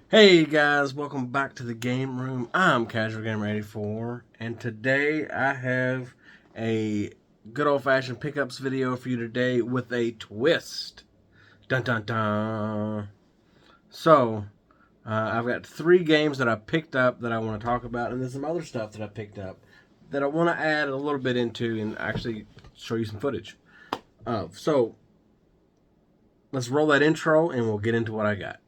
Hey guys, welcome back to the game room. I'm Casual Gamer 84, and today I have a good old-fashioned pickups video for you today with a twist. Dun dun dun. So, I've got 3 games that I picked up that I want to talk about, and there's some other stuff that I picked up that I want to add a little bit into and actually show you some footage of. So, let's roll that intro and we'll get into what I got.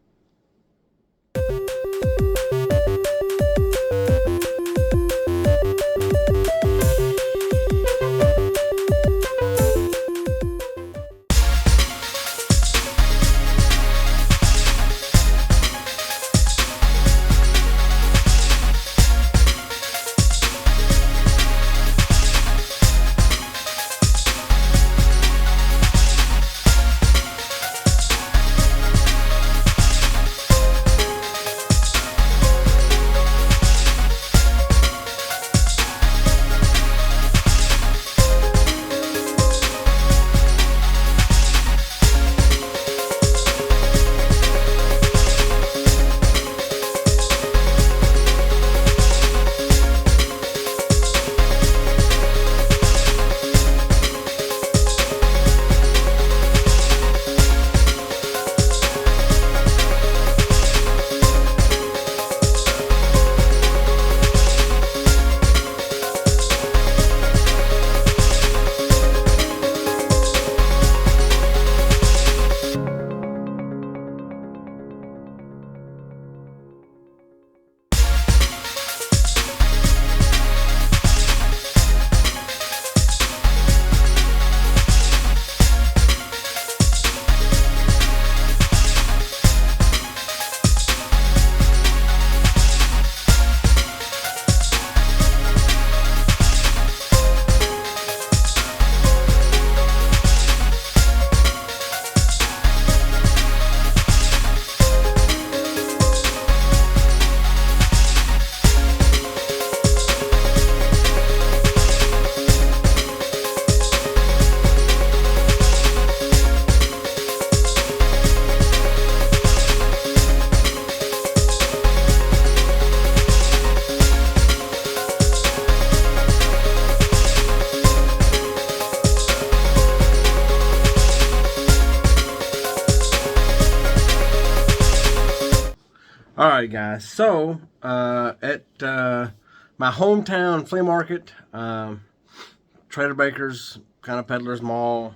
Alright guys, so at my hometown flea market, Trader Baker's, kind of peddler's mall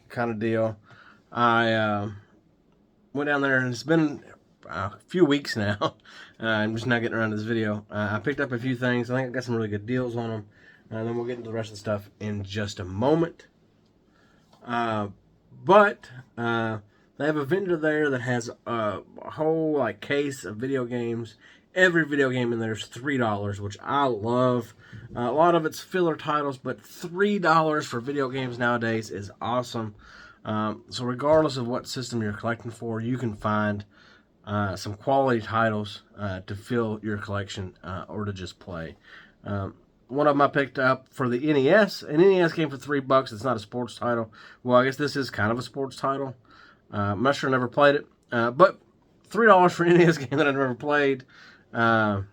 kind of deal, I went down there, and it's been a few weeks now. I'm just not getting around to this video. I picked up a few things. I think I got some really good deals on them, and then we'll get into the rest of the stuff in just a moment. But they have a vendor there that has a whole case of video games. Every video game in there is $3, which I love. A lot of it's filler titles, but $3 for video games nowadays is awesome. So regardless of what system you're collecting for, you can find some quality titles to fill your collection or to just play. One of them I picked up for the NES. An NES game for $3. It's not a sports title. Well, I guess this is kind of a sports title. I'm not sure, I never played it. But $3 for an NES game that I've never played. I'll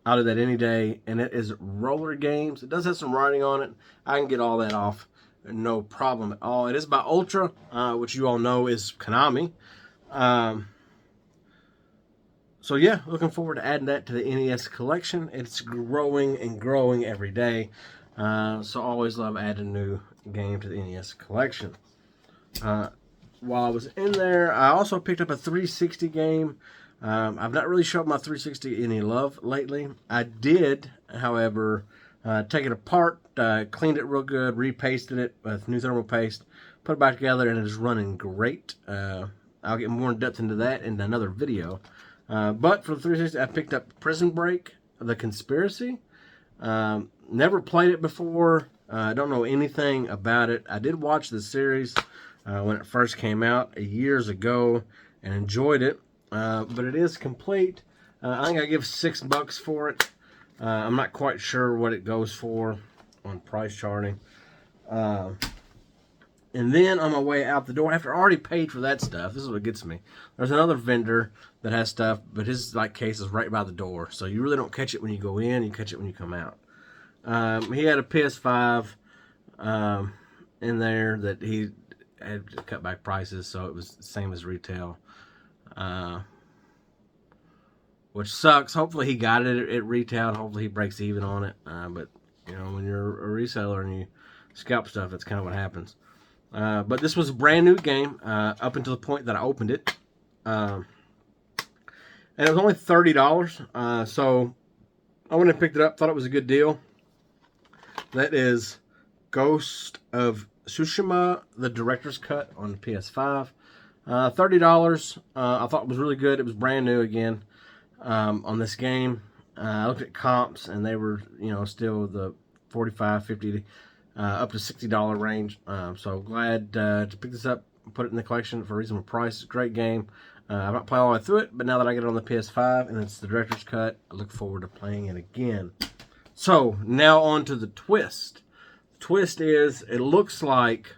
do that any day. And it is Roller Games. It does have some writing on it. I can get all that off. No problem at all. It is by Ultra, which you all know is Konami. So yeah, looking forward to adding that to the NES collection. It's growing and growing every day. So always love adding a new game to the NES collection. While I was in there, I also picked up a 360 game. I've not really showed my 360 any love lately. I did, however, take it apart, cleaned it real good, repasted it with new thermal paste, put it back together, and it is running great. I'll get more in depth into that in another video. But for the 360, I picked up Prison Break, The Conspiracy. Never played it before. I don't know anything about it. I did watch the series when it first came out years ago and enjoyed it. But it is complete. I think I give $6 for it. I'm not quite sure what it goes for on price charting. And then on my way out the door, after I already paid for that stuff, this is what gets me. There's another vendor that has stuff, but his like case is right by the door, so you really don't catch it when you go in. You catch it when you come out. He had a PS5 in there that he had to cut back prices, so it was the same as retail, which sucks. Hopefully he got it at retail. Hopefully he breaks even on it. But you know, when you're a reseller and you scalp stuff, that's kind of what happens. But this was a brand new game up until the point that I opened it. And it was only $30. So I went and picked it up. Thought it was a good deal. That is Ghost of Tsushima, the director's cut on PS5. $30. I thought it was really good. It was brand new again on this game. I looked at comps and they were, you know, still the $45, $50, up to $60 range. So glad to pick this up, put it in the collection for a reasonable price. It's a great game. I've not played all the way through it, but now that I get it on the PS5 and it's the director's cut, I look forward to playing it again. So now on to the twist. The twist is, it looks like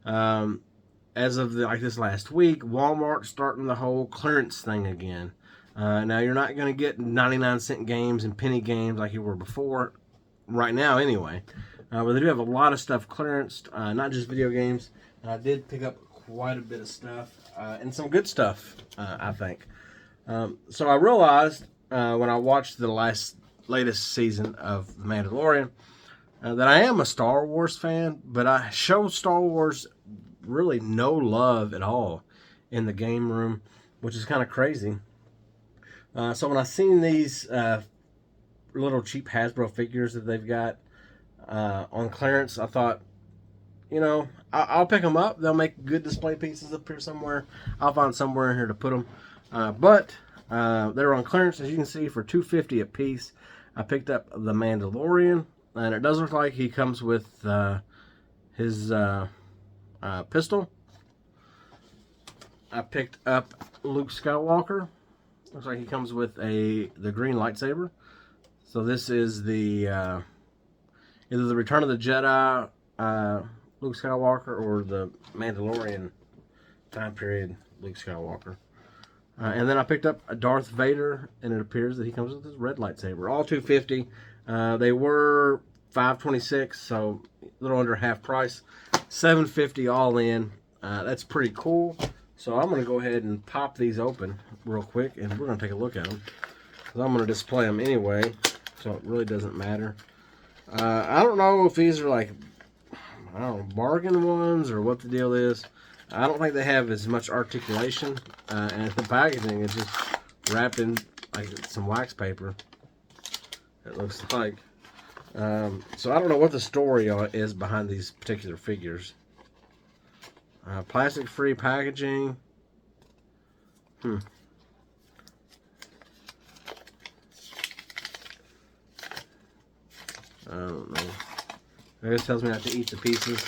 as of like this last week, Walmart's starting the whole clearance thing again. Now you're not going to get 99-cent games and penny games like you were before, right now anyway. But they do have a lot of stuff clearanced, not just video games. I did pick up quite a bit of stuff, and some good stuff, I think. So I realized when I watched the latest season of The Mandalorian that I am a Star Wars fan, but I show Star Wars really no love at all in the game room, which is kind of crazy. So when I seen these little cheap Hasbro figures that they've got on clearance, I thought, you know, I'll pick them up. They'll make good display pieces up here somewhere. I'll find somewhere in here to put them. But they're on clearance, as you can see, for $2.50 a piece. I picked up the Mandalorian, and it does look like he comes with his pistol. I picked up Luke Skywalker. Looks like he comes with the green lightsaber. So this is the either the Return of the Jedi Luke Skywalker or the Mandalorian time period Luke Skywalker. And then I picked up a Darth Vader, and it appears that he comes with his red lightsaber. All $2.50. They were $5.26, so a little under half price. $7.50 all in. That's pretty cool. So I'm going to go ahead and pop these open real quick, and we're going to take a look at them. Because I'm going to display them anyway, so it really doesn't matter. I don't know if these are like, I don't know, bargain ones or what the deal is. I don't think they have as much articulation, and the packaging is just wrapped in like some wax paper, it looks like. So I don't know what the story is behind these particular figures. Plastic-free packaging. I don't know. I guess it tells me not to eat the pieces.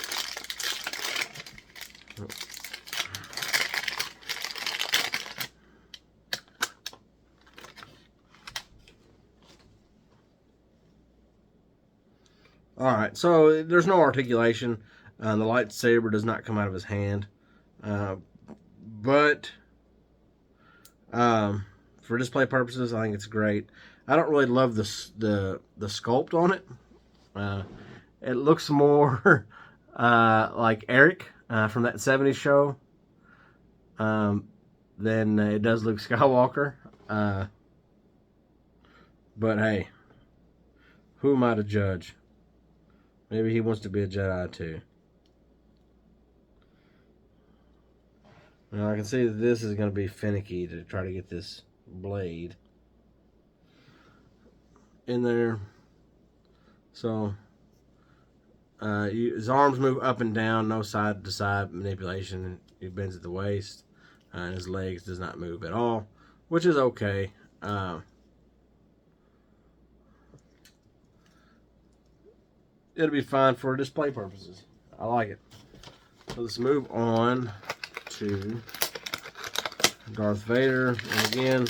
Alright, so there's no articulation. The lightsaber does not come out of his hand. But for display purposes, I think it's great. I don't really love the sculpt on it. It looks more like Eric from that 70s show than it does Luke Skywalker. But hey, who am I to judge? Maybe he wants to be a Jedi too. Now I can see that this is going to be finicky to try to get this blade in there. So his arms move up and down, no side to side manipulation. He bends at the waist, and his legs does not move at all, which is okay. It'll be fine for display purposes. I like it. So let's move on to Darth Vader. And again,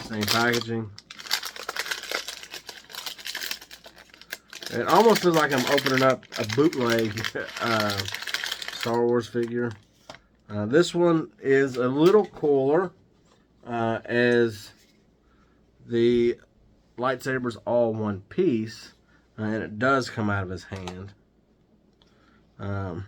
same packaging. It almost feels like I'm opening up a bootleg Star Wars figure. This one is a little cooler. as the lightsaber's all one piece, and it does come out of his hand. So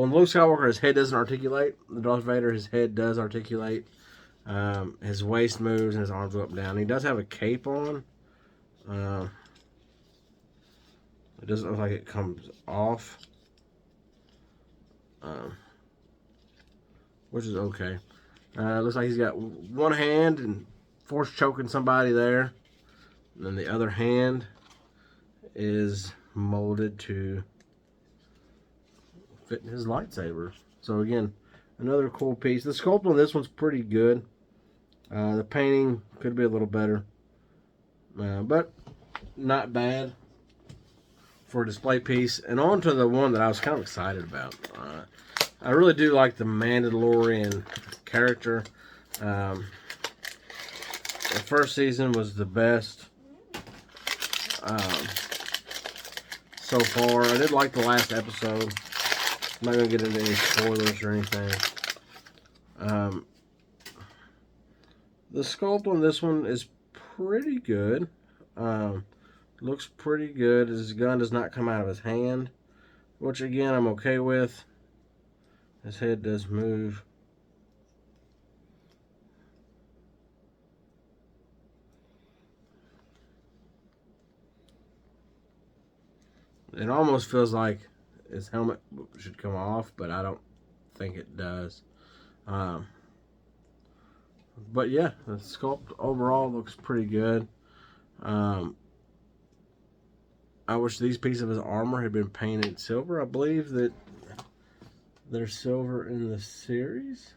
when Luke Skywalker, his head doesn't articulate. The Darth Vader, his head does articulate. His waist moves and his arms go up and down. He does have a cape on. It doesn't look like it comes off. Which is okay. Looks like he's got one hand and force choking somebody there. And then the other hand is molded to fit his lightsaber. So again, another cool piece. The sculpt on this one's pretty good. The painting could be a little better. But not bad for a display piece. And on to the one that I was kind of excited about. I really do like the Mandalorian character. The first season was the best so far. I did like the last episode. I'm not going to get into any spoilers or anything. The sculpt on this one is pretty good. Looks pretty good. His gun does not come out of his hand, which again I'm okay with. His head does move. It almost feels like his helmet should come off, but I don't think it does. But yeah, the sculpt overall looks pretty good. I wish these pieces of his armor had been painted silver. I believe that they're silver in the series.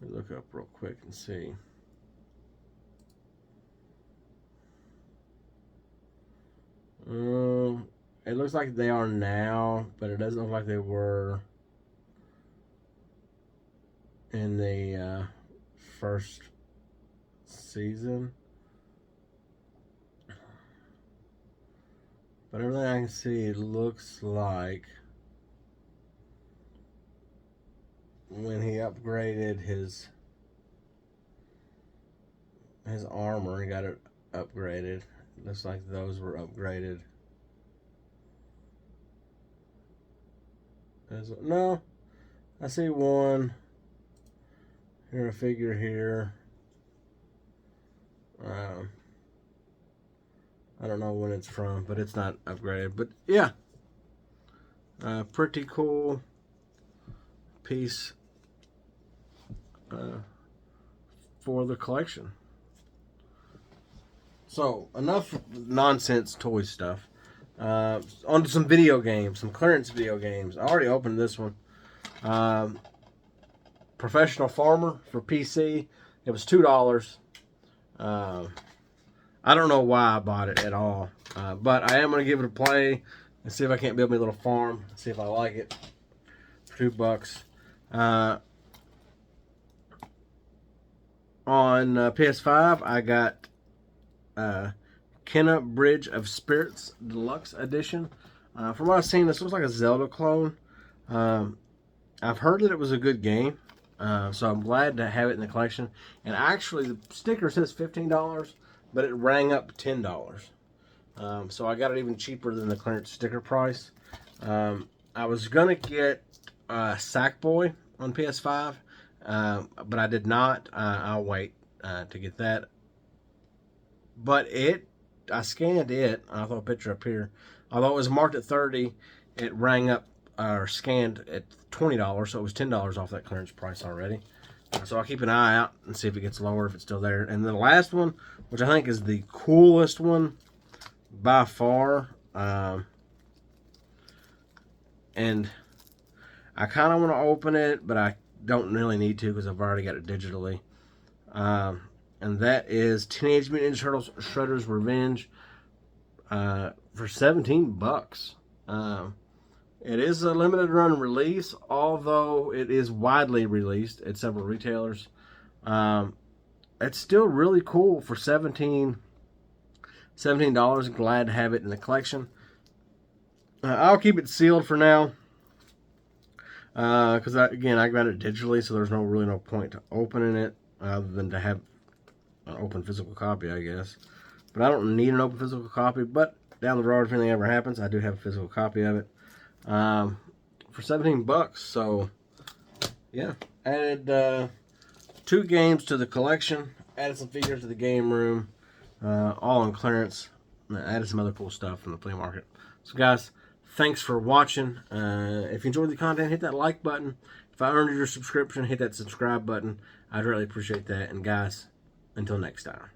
Let me look up real quick and see. It looks like they are now, but it doesn't look like they were in the first season. But everything I can see, it looks like when he upgraded his armor, he got it upgraded. It looks like those were upgraded. No, I see one. Here, a figure here. I don't know when it's from, but it's not upgraded. But yeah, pretty cool piece for the collection. So enough nonsense toy stuff. On to some video games, some clearance video games. I already opened this one. Professional Farmer for PC. It was $2. I don't know why I bought it at all, but I am going to give it a play and see if I can't build me a little farm. See if I like it. For $2. On PS5, I got Kenna Bridge of Spirits Deluxe Edition. From what I've seen, this looks like a Zelda clone. I've heard that it was a good game, so I'm glad to have it in the collection. And actually, the sticker says $15, but it rang up $10. So I got it even cheaper than the clearance sticker price. I was going to get Sackboy on PS5, but I did not. I'll wait to get that. But I scanned it. I'll throw a picture up here. Although it was marked at $30, it rang up or scanned at $20, so it was $10 off that clearance price already. So I'll keep an eye out and see if it gets lower, if it's still there. And the last one, which I think is the coolest one by far, and I kind of want to open it, but I don't really need to because I've already got it digitally. And that is Teenage Mutant Ninja Turtles Shredder's Revenge for $17. It is a limited run release, although it is widely released at several retailers. it's still really cool for $17. Glad to have it in the collection. I'll keep it sealed for now. Because again, I got it digitally, so there's really no point to opening it other than to have an open physical copy, I guess. But I don't need an open physical copy. But down the road, if anything ever happens, I do have a physical copy of it for $17. So yeah, added 2 games to the collection. Added some figures to the game room, all on clearance. And added some other cool stuff from the flea market. So guys, thanks for watching. If you enjoyed the content, hit that like button. If I earned your subscription, hit that subscribe button. I'd really appreciate that. And guys, until next time.